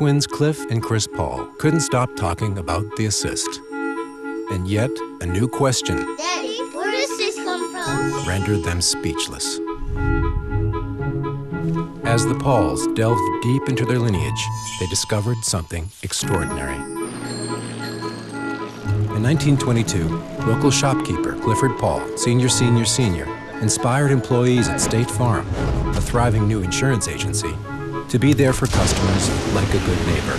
twins Cliff and Chris Paul couldn't stop talking about the assist. And yet, a new question, Daddy, where does this come from? rendered them speechless. As the Pauls delved deep into their lineage, they discovered something extraordinary. In 1922, local shopkeeper Clifford Paul, Sr., inspired employees at State Farm, a thriving new insurance agency, to be there for customers like a good neighbor.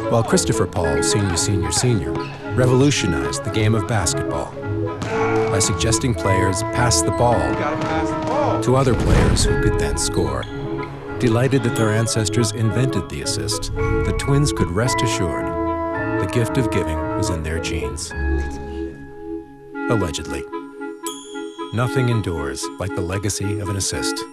While Christopher Paul, Sr., revolutionized the game of basketball by suggesting players pass the ball to other players who could then score. Delighted that their ancestors invented the assist, the twins could rest assured the gift of giving was in their genes. Allegedly. Nothing endures like the legacy of an assist.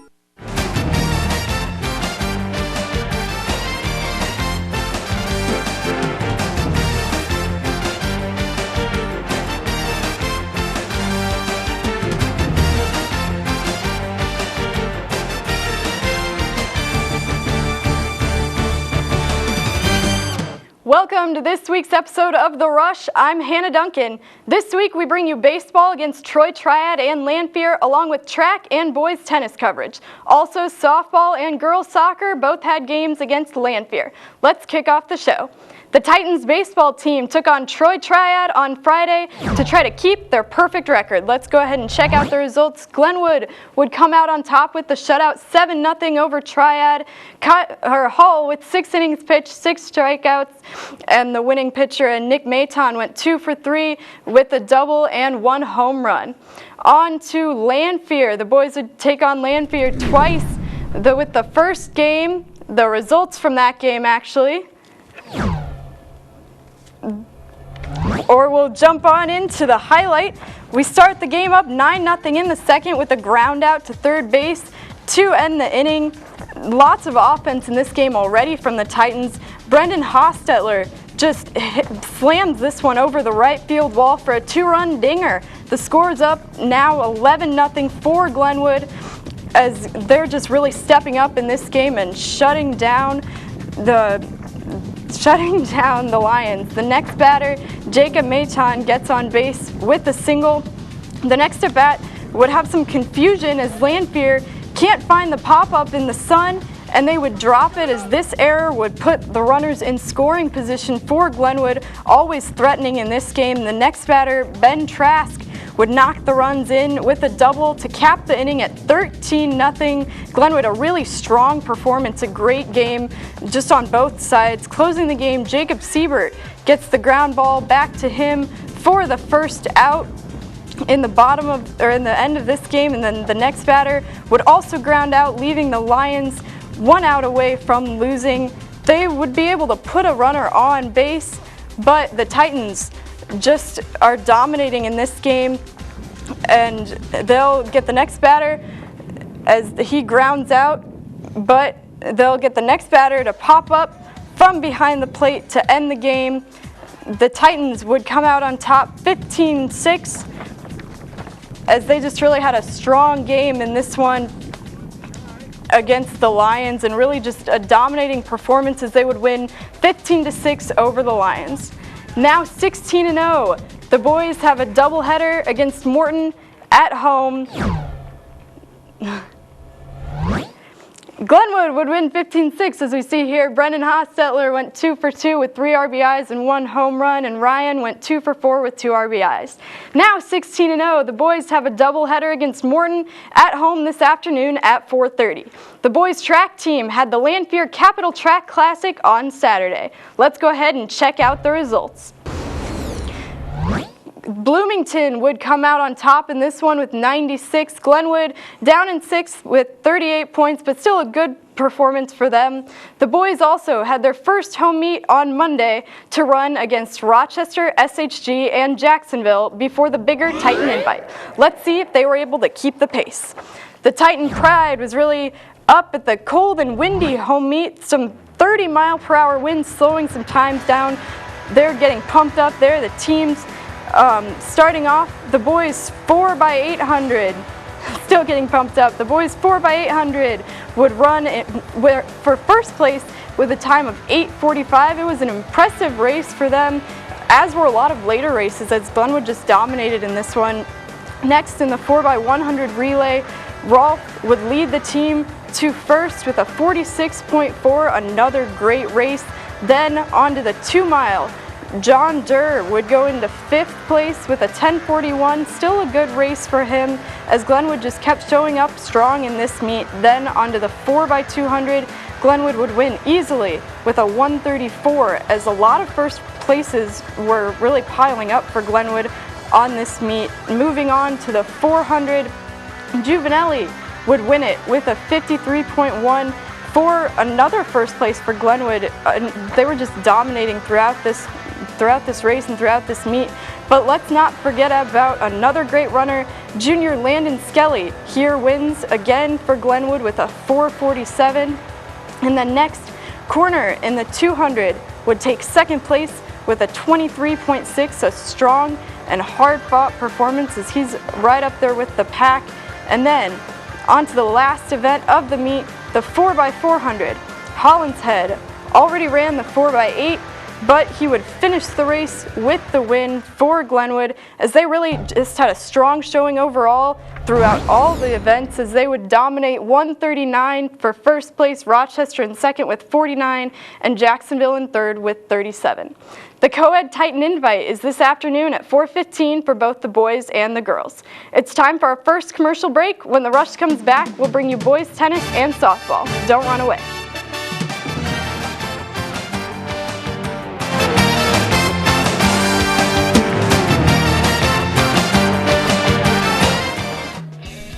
Welcome to this week's episode of The Rush. I'm Hannah Duncan. This week we bring you baseball against Troy Triad and Lanphier, along with track and boys tennis coverage. Also, softball and girls soccer both had games against Lanphier. Let's kick off the show. The Titans baseball team took on Troy Triad on Friday to try to keep their perfect record. Let's go ahead and check out the results. Glenwood would come out on top with the shutout 7-0 over Triad. Hull with 6 innings pitched, 6 strikeouts, and the winning pitcher, Nick Maton, went 2 for 3 with a double and 1 home run. On to Lanphier. The boys would take on Lanphier twice. With the first game, the results from that game actually. Or we'll jump on into the highlight. We start the game up 9-0 in the second with a ground out to third base to end the inning. Lots of offense in this game already from the Titans. Brendan Hostetler just slams this one over the right field wall for a 2-run dinger. The score's up now 11-0 for Glenwood, as they're just really stepping up in this game and shutting down the Lions. The next batter, Jacob Maton, gets on base with a single. The next at bat would have some confusion as Lanphier can't find the pop-up in the sun, and they would drop it as this error would put the runners in scoring position for Glenwood, always threatening in this game. The next batter, Ben Trask, would knock the runs in with a double to cap the inning at 13-0. Glenwood, a really strong performance, a great game just on both sides. Closing the game, Jacob Siebert gets the ground ball back to him for the first out in the end of this game, and then the next batter would also ground out, leaving the Lions 1 out away from losing. They would be able to put a runner on base, but the Titans just are dominating in this game, and they'll get the next batter as he grounds out, but they'll get the next batter to pop up from behind the plate to end the game. The Titans would come out on top 15-6, as they just really had a strong game in this one against the Lions, and really just a dominating performance as they would win 15-6 over the Lions. Now 16-0. The boys have a doubleheader against Morton at home. Glenwood would win 15-6, as we see here. Brendan Hostetler went 2 for 2 with 3 RBIs and 1 home run, and Ryan went 2 for 4 with 2 RBIs. Now 16-0, the boys have a doubleheader against Morton at home this afternoon at 4:30. The boys track team had the Lanphier Capital Track Classic on Saturday. Let's go ahead and check out the results. Bloomington would come out on top in this one with 96. Glenwood down in 6th with 38 points, but still a good performance for them. The boys also had their first home meet on Monday to run against Rochester, SHG, and Jacksonville before the bigger Titan invite. Let's see if they were able to keep the pace. The Titan pride was really up at the cold and windy home meet. Some 30-mile-per-hour winds slowing some times down. They're getting pumped up there. The teams starting off, the boys 4 by 800. Still getting pumped up. The boys 4x800 would run for first place with a time of 8:45. It was an impressive race for them, as were a lot of later races, as Glenwood just dominated in this one. Next, in the 4x100 relay, Rolf would lead the team to first with a 46.4, another great race. Then on to the 2-mile. John Durr would go into 5th place with a 10:41, still a good race for him, as Glenwood just kept showing up strong in this meet. Then onto the 4x200, Glenwood would win easily with a 1:34, as a lot of first places were really piling up for Glenwood on this meet. Moving on to the 400, Juvenelli would win it with a 53.1 for another first place for Glenwood. They were just dominating throughout this race and throughout this meet. But let's not forget about another great runner, junior Landon Skelly. Here wins again for Glenwood with a 4:47. And then next, Corner in the 200 would take second place with a 23.6, a strong and hard-fought performance as he's right up there with the pack. And then on to the last event of the meet, the 4x400. Hollinshead already ran the 4x8, but he would finish the race with the win for Glenwood, as they really just had a strong showing overall throughout all the events, as they would dominate 139 for first place, Rochester in second with 49, and Jacksonville in third with 37. The co-ed Titan Invite is this afternoon at 4:15 for both the boys and the girls. It's time for our first commercial break. When the rush comes back, we'll bring you boys tennis and softball. Don't run away.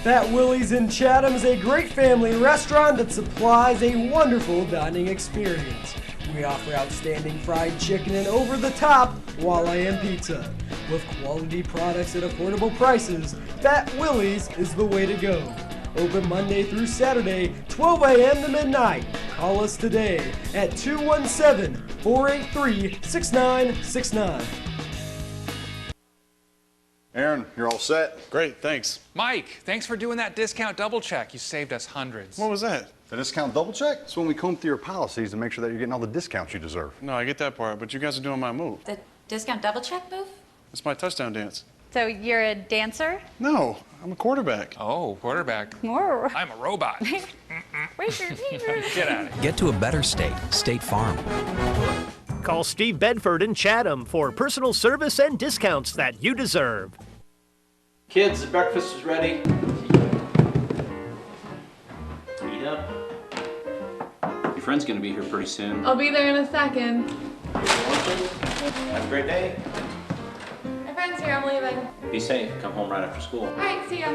Fat Willie's in Chatham is a great family restaurant that supplies a wonderful dining experience. We offer outstanding fried chicken and over-the-top walleye pizza. With quality products at affordable prices, Fat Willie's is the way to go. Open Monday through Saturday, 12 a.m. to midnight. Call us today at 217-483-6969. Aaron, you're all set. Great, thanks. Mike, thanks for doing that discount double check. You saved us hundreds. What was that? The discount double check? It's when we comb through your policies to make sure that you're getting all the discounts you deserve. No, I get that part, but you guys are doing my move. The discount double check move? It's my touchdown dance. So you're a dancer? No, I'm a quarterback. Oh, quarterback. More. I'm a robot. Get out of here. Get to a better state, State Farm. Call Steve Bedford in Chatham for personal service and discounts that you deserve. Kids, the breakfast is ready. Eat up. Your friend's gonna be here pretty soon. I'll be there in a second. Have a great day. My friend's here, I'm leaving. Be safe. Come home right after school. All right, see ya.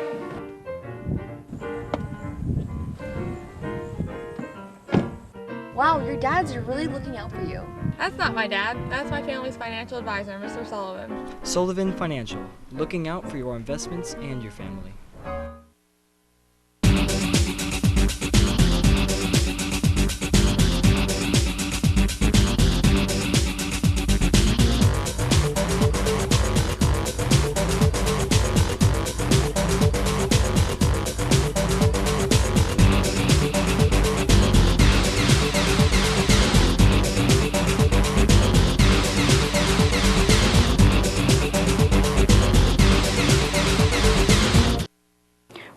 Wow, your dads are really looking out for you. That's not my dad. That's my family's financial advisor, Mr. Sullivan. Sullivan Financial, looking out for your investments and your family.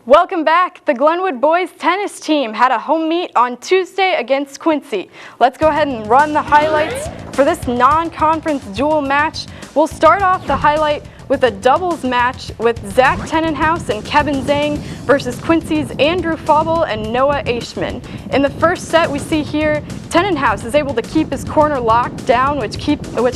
Welcome back. The Glenwood boys tennis team had a home meet on Tuesday against Quincy. Let's go ahead and run the highlights for this non-conference dual match. We'll start off the highlight with a doubles match with Zach Tenenhouse and Kevin Zhang versus Quincy's Andrew Fauble and Noah Aishman. In the first set, we see here Tenenhouse is able to keep his corner locked down, which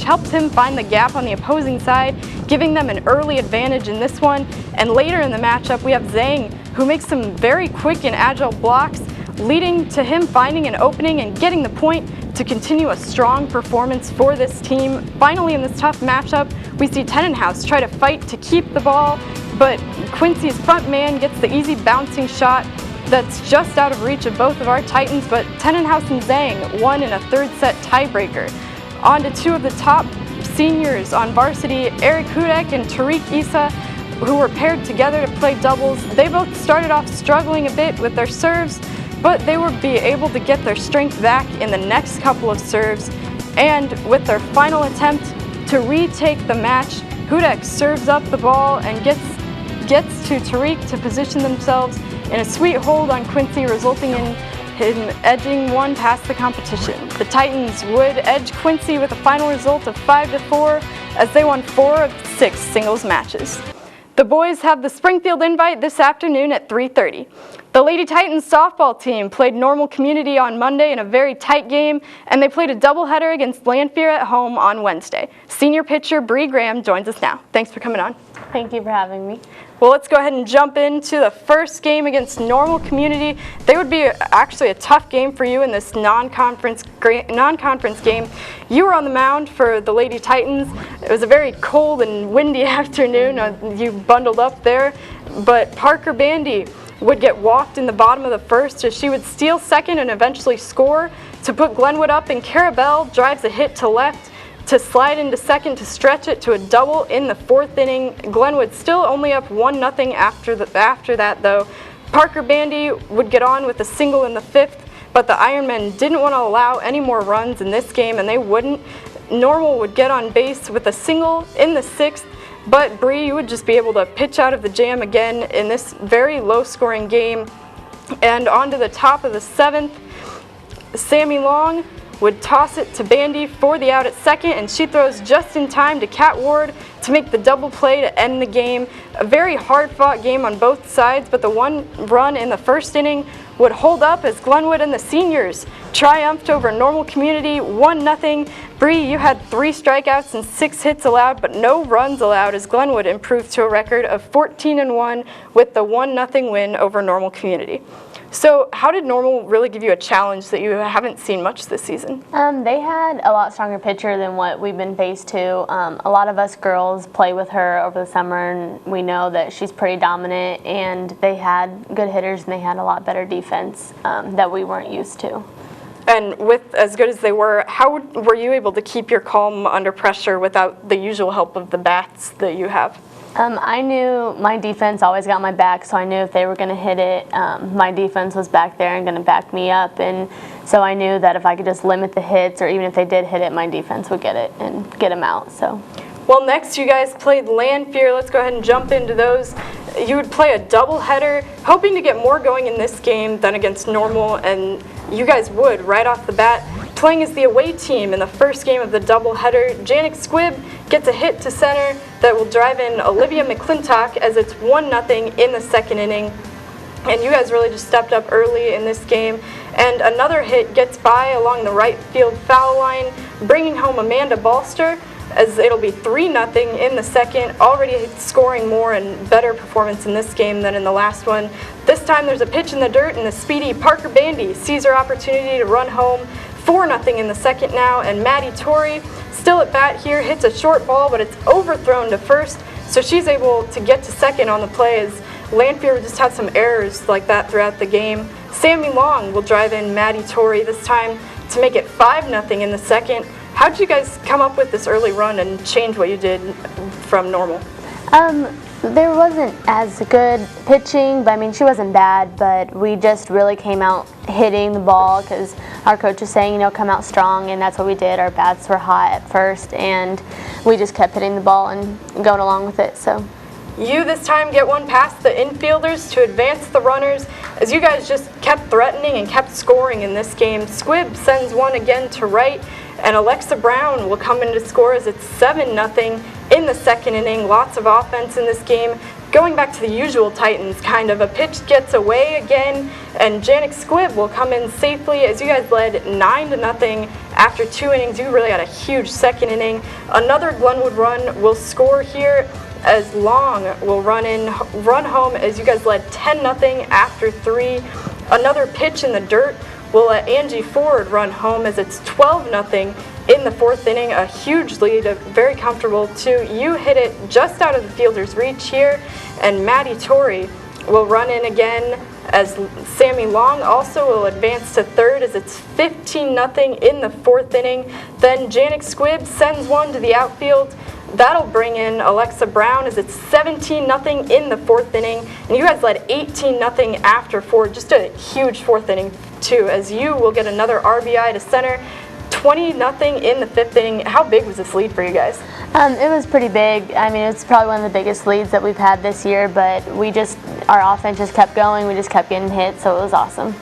helps him find the gap on the opposing side, giving them an early advantage in this one. And later in the matchup, we have Zhang, who makes some very quick and agile blocks, leading to him finding an opening and getting the point to continue a strong performance for this team. Finally, in this tough matchup, we see Tenenhouse try to fight to keep the ball, but Quincy's front man gets the easy bouncing shot that's just out of reach of both of our Titans, but Tenenhouse and Zhang won in a third set tiebreaker. On to two of the top seniors on varsity, Eric Hudek and Tariq Issa. who were paired together to play doubles. They both started off struggling a bit with their serves, but they would be able to get their strength back in the next couple of serves. And with their final attempt to retake the match, Hudak serves up the ball and gets to Tariq to position themselves in a sweet hold on Quincy, resulting in him edging one past the competition. The Titans would edge Quincy with a final result of 5-4 as they won 4 of 6 singles matches. The boys have the Springfield Invite this afternoon at 3:30. The Lady Titans softball team played Normal Community on Monday in a very tight game, and they played a doubleheader against Lanphier at home on Wednesday. Senior pitcher Bree Graham joins us now. Thanks for coming on. Thank you for having me. Well, let's go ahead and jump into the first game against Normal Community. They would be actually a tough game for you in this non-conference game. You were on the mound for the Lady Titans. It was a very cold and windy afternoon. You bundled up there, but Parker Bandy would get walked in the bottom of the first as she would steal second and eventually score to put Glenwood up, and Carabelle drives a hit to left to slide into second to stretch it to a double in the 4th inning. Glenwood still only up 1-0 after that though. Parker Bandy would get on with a single in the 5th, but the Ironmen didn't want to allow any more runs in this game, and they wouldn't. Normal would get on base with a single in the 6th, but Bree, you would just be able to pitch out of the jam again in this very low-scoring game. And on to the top of the 7th, Sammy Long would toss it to Bandy for the out at second, and she throws just in time to Kat Ward to make the double play to end the game. A very hard-fought game on both sides, but the one run in the 1st inning would hold up as Glenwood and the seniors triumphed over Normal Community 1-0. Bree, you had 3 strikeouts and 6 hits allowed, but no runs allowed as Glenwood improved to a record of 14-1 with the 1-0 win over Normal Community. So how did Normal really give you a challenge that you haven't seen much this season? They had a lot stronger pitcher than what we've been faced to. A lot of us girls play with her over the summer, and we know that she's pretty dominant, and they had good hitters and they had a lot better defense that we weren't used to. And with as good as they were, how were you able to keep your calm under pressure without the usual help of the bats that you have? I knew my defense always got my back, so I knew if they were going to hit it, my defense was back there and going to back me up. And so I knew that if I could just limit the hits, or even if they did hit it, my defense would get it and get them out. So. Well, next you guys played Lanphier. Let's go ahead and jump into those. You would play a doubleheader, hoping to get more going in this game than against Normal, and you guys would right off the bat. Playing as the away team in the first game of the doubleheader, Janik Squibb gets a hit to center that will drive in Olivia McClintock as it's 1-0 in the 2nd inning. And you guys really just stepped up early in this game. And another hit gets by along the right field foul line, bringing home Amanda Balster, as it'll be 3-0 in the 2nd, already scoring more and better performance in this game than in the last one. This time there's a pitch in the dirt, and the speedy Parker Bandy sees her opportunity to run home. 4-0 in the 2nd now, and Maddie Torrey, still at bat here, hits a short ball, but it's overthrown to first, so she's able to get to second on the play as Lanphier just had some errors like that throughout the game. Sammy Long will drive in Maddie Torrey this time to make it 5-0 in the 2nd. How did you guys come up with this early run and change what you did from Normal? There wasn't as good pitching, but I mean, she wasn't bad, but we just really came out hitting the ball because our coach was saying, come out strong, and that's what we did. Our bats were hot at first, and we just kept hitting the ball and going along with it. So. You this time get one past the infielders to advance the runners as you guys just kept threatening and kept scoring in this game. Squibb sends one again to right, and Alexa Brown will come in to score as it's 7-0 in the 2nd inning. Lots of offense in this game. Going back to the usual Titans, kind of. A pitch gets away again, and Janik Squibb will come in safely as you guys led 9-0 after 2 innings. You really had a huge 2nd inning. Another Glenwood run will score here as Long will run home as you guys led 10-0 after 3. Another pitch in the dirt will let Angie Ford run home as it's 12-0 in the 4th inning. A huge lead, very comfortable too. You hit it just out of the fielder's reach here, and Maddie Torrey will run in again as Sammy Long also will advance to 3rd as it's 15-0 in the 4th inning. Then Janik Squibb sends one to the outfield. That'll bring in Alexa Brown as it's 17-0 in the 4th inning, and you guys led 18-0 after 4. Just a huge 4th inning too, as you will get another RBI to center. 20-0 in the 5th inning. How big was this lead for you guys? It was pretty big. I mean, it's probably one of the biggest leads that we've had this year, but our offense just kept going. We just kept getting hit, so it was awesome.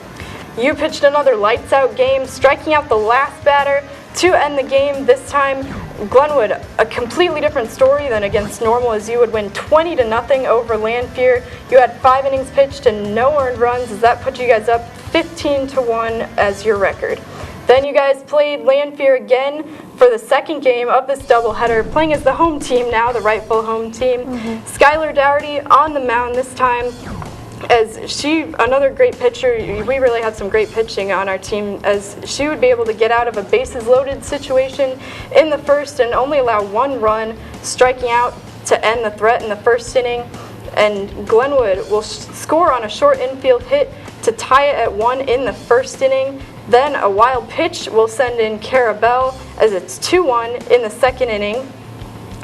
You pitched another lights-out game, striking out the last batter to end the game. This time, Glenwood, a completely different story than against normal, as you would win 20-0 over Lanphier. You had 5 innings pitched and no earned runs, as that put you guys up 15-1 as your record. Then you guys played Lanphier again for the second game of this doubleheader, playing as the home team now, the rightful home team. Skylar Dougherty on the mound this time, as another great pitcher. We really had some great pitching on our team, as she would be able to get out of a bases loaded situation in the first and only allow 1 run, striking out to end the threat in the first inning. And Glenwood will score on a short infield hit to tie it at 1 in the first inning. Then a wild pitch will send in Cara Bell, as it's 2-1 in the second inning.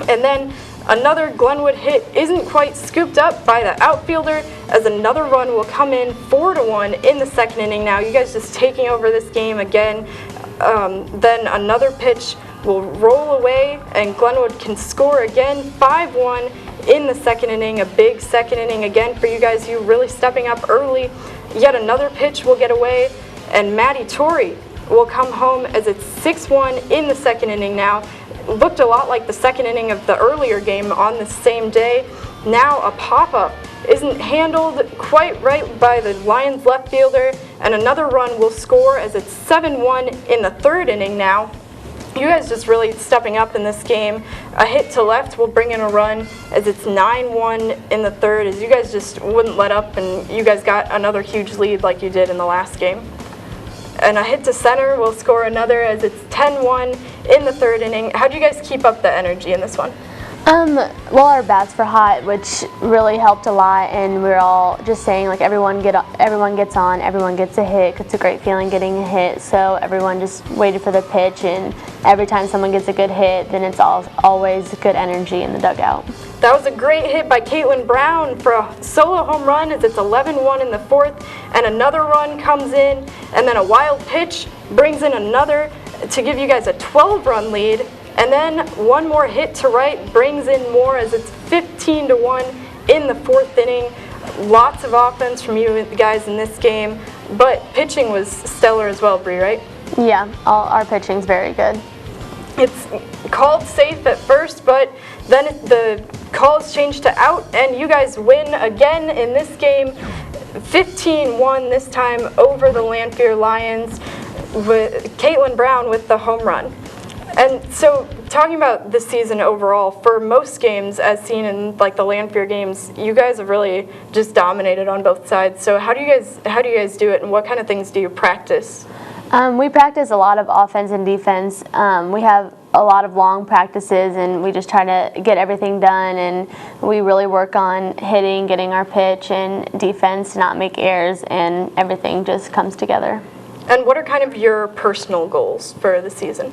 And then another Glenwood hit isn't quite scooped up by the outfielder, as another run will come in 4-1 in the second inning. Now you guys just taking over this game again. Then another pitch will roll away and Glenwood can score again, 5-1 in the second inning. A big second inning again for you guys, you really stepping up early. Yet another pitch will get away and Maddie Torrey will come home, as it's 6-1 in the second inning now. Looked a lot like the second inning of the earlier game on the same day. Now a pop-up isn't handled quite right by the Lions left fielder, and another run will score, as it's 7-1 in the third inning now. You guys just really stepping up in this game. A hit to left will bring in a run, as it's 9-1 in the third, as you guys just wouldn't let up, and you guys got another huge lead like you did in the last game. And a hit to center will score another, as it's 10-1 in the third inning. How do you guys keep up the energy in this one? Well, our bats were hot, which really helped a lot, and we were all just saying, like, everyone gets on, everyone gets a hit. It's a great feeling getting a hit, so everyone just waited for the pitch, and every time someone gets a good hit, then it's always good energy in the dugout. That was a great hit by Caitlin Brown for a solo home run, as it's 11-1 in the fourth, and another run comes in, and then a wild pitch brings in another to give you guys a 12-run lead. And then one more hit to right brings in more, as it's 15-1 in the fourth inning. Lots of offense from you guys in this game, but pitching was stellar as well, Bree, right? Yeah, our pitching's very good. It's called safe at first, but then the calls change to out, and you guys win again in this game, 15-1 this time over the Lanphier Lions, with Caitlin Brown with the home run. And so, talking about this season overall, for most games, as seen in like the Lanphier games, you guys have really just dominated on both sides. So how do you guys do it, and what kind of things do you practice? We practice a lot of offense and defense. We have a lot of long practices, and we just try to get everything done, and we really work on hitting, getting our pitch, and defense, not make errors, and everything just comes together. And what are kind of your personal goals for the season?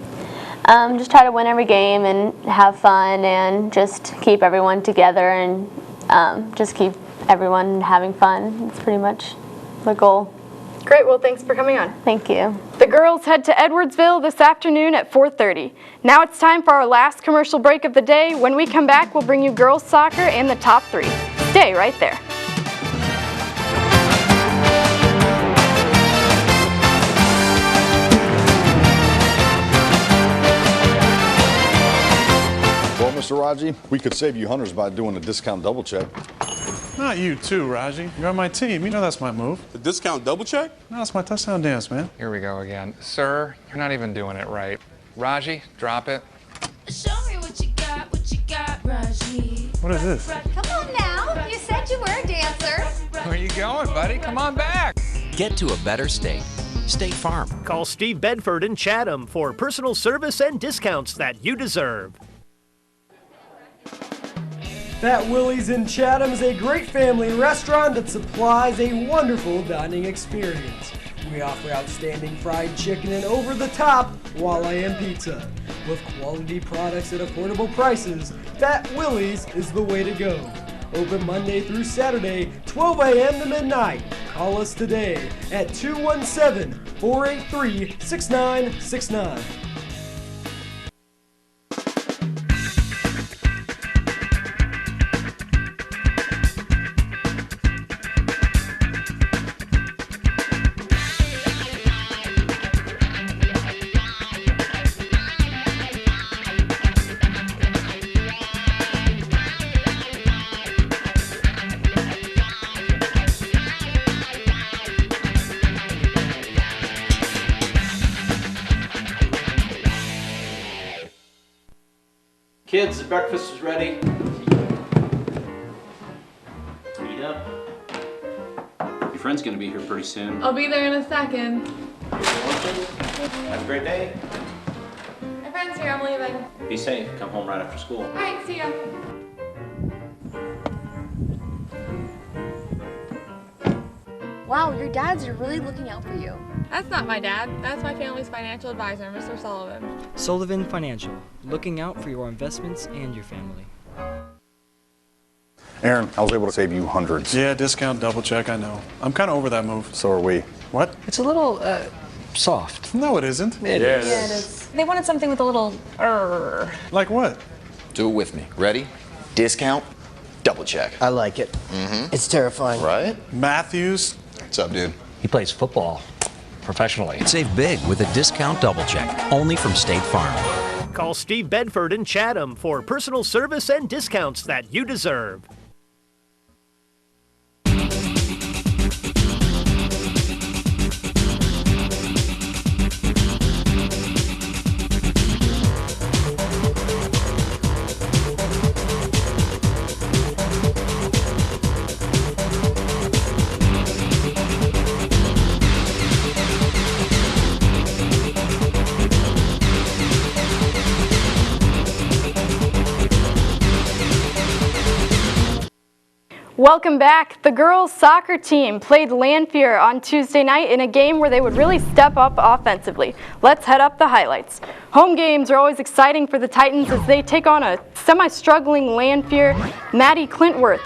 Just try to win every game and have fun, and just keep everyone together, and just keep everyone having fun. It's pretty much the goal. Great, well, thanks for coming on. Thank you. The girls head to Edwardsville this afternoon at 4:30. Now it's time for our last commercial break of the day. When we come back, we'll bring you girls soccer and the top 3. Stay right there. Well, Mr. Raji, we could save you hundreds by doing a discount double check. Not you too, Raji. You're on my team. You know that's my move. The discount double check? No, it's my touchdown dance, man. Here we go again. Sir, you're not even doing it right. Raji, drop it. Show me what you got, Raji. What is this? Come on now. You said you were a dancer. Where you going, buddy? Come on back. Get to a better state. State Farm. Call Steve Bedford in Chatham for personal service and discounts that you deserve. Fat Willie's in Chatham is a great family restaurant that supplies a wonderful dining experience. We offer outstanding fried chicken and over-the-top walleye and pizza. With quality products at affordable prices, Fat Willie's is the way to go. Open Monday through Saturday, 12 a.m. to midnight. Call us today at 217-483-6969. Kids, the breakfast is ready. Eat up. Your friend's gonna be here pretty soon. I'll be there in a second. Have a great day. My friend's here, I'm leaving. Be safe. Come home right after school. Alright, see ya. Wow, your dads are really looking out for you. That's not my dad. That's my family's financial advisor, Mr. Sullivan. Sullivan Financial, looking out for your investments and your family. Aaron, I was able to save you hundreds. Yeah, discount double check, I know. I'm kind of over that move. So are we. What? It's a little, soft. No, it isn't. It is. Yeah, it is. They wanted something with a little Like what? Do it with me. Ready? Discount, double check. I like it. It's terrifying. Right? Matthews. What's up, dude? He plays football professionally. Save big with a discount double check, only from State Farm. Call Steve Bedford in Chatham for personal service and discounts that you deserve. Welcome back. The girls' soccer team played Lanphier on Tuesday night in a game where they would really step up offensively. Let's head up the highlights. Home games are always exciting for the Titans as they take on a semi-struggling Lanphier. Maddie Clintworth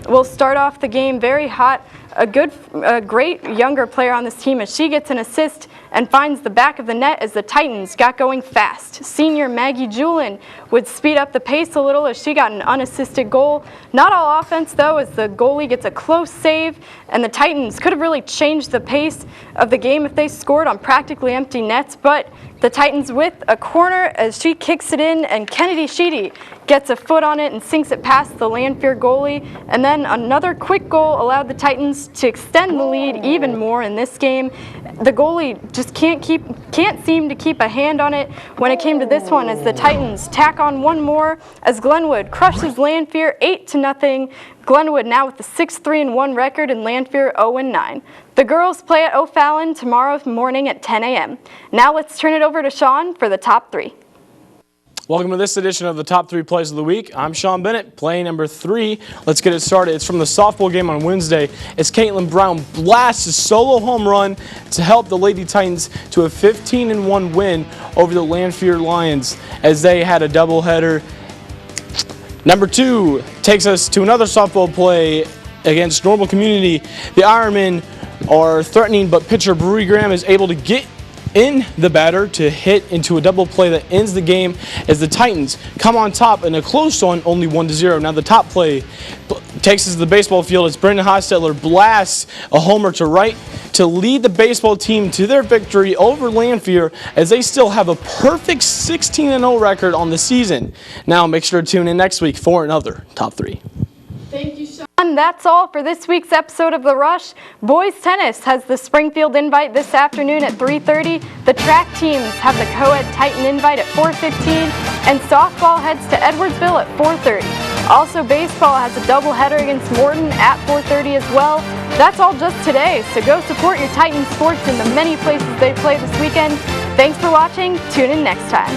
will start off the game very hot. A great younger player on this team as she gets an assist and finds the back of the net as the Titans got going fast. Senior Maggie Julin would speed up the pace a little as she got an unassisted goal. Not all offense though, as the goalie gets a close save, and the Titans could have really changed the pace of the game if they scored on practically empty nets, but the Titans with a corner as she kicks it in, and Kennedy Sheedy gets a foot on it and sinks it past the Lanphier goalie. And then another quick goal allowed the Titans to extend the lead even more in this game. The goalie just can't seem to keep a hand on it when it came to this one, as the Titans tack on one more as Glenwood crushes Lanphier 8-0. Glenwood now with a 6-3-1 record and Lanphier 0-9. The girls play at O'Fallon tomorrow morning at 10 a.m. Now let's turn it over to Sean for the top three. Welcome to this edition of the Top 3 Plays of the Week. I'm Sean Bennett, play number 3. Let's get it started. It's from the softball game on Wednesday as Caitlin Brown blasts a solo home run to help the Lady Titans to a 15-1 win over the Lanphier Lions as they had a doubleheader. Number 2 takes us to another softball play against Normal Community. The Ironmen are threatening, but pitcher Brewery Graham is able to get in the batter to hit into a double play that ends the game as the Titans come on top in a close one, only 1-0. Now the top play takes us to the baseball field as Brendan Hostetler blasts a homer to right to lead the baseball team to their victory over Lanphier as they still have a perfect 16-0 record on the season. Now make sure to tune in next week for another Top 3. Thank you, Sean. That's all for this week's episode of The Rush. Boys tennis has the Springfield Invite this afternoon at 3:30. The track teams have the co-ed Titan Invite at 4:15, and softball heads to Edwardsville at 4:30. Also, baseball has a doubleheader against Morton at 4:30 as well. That's all just today, so go support your Titan sports in the many places they play this weekend. Thanks for watching. Tune in next time.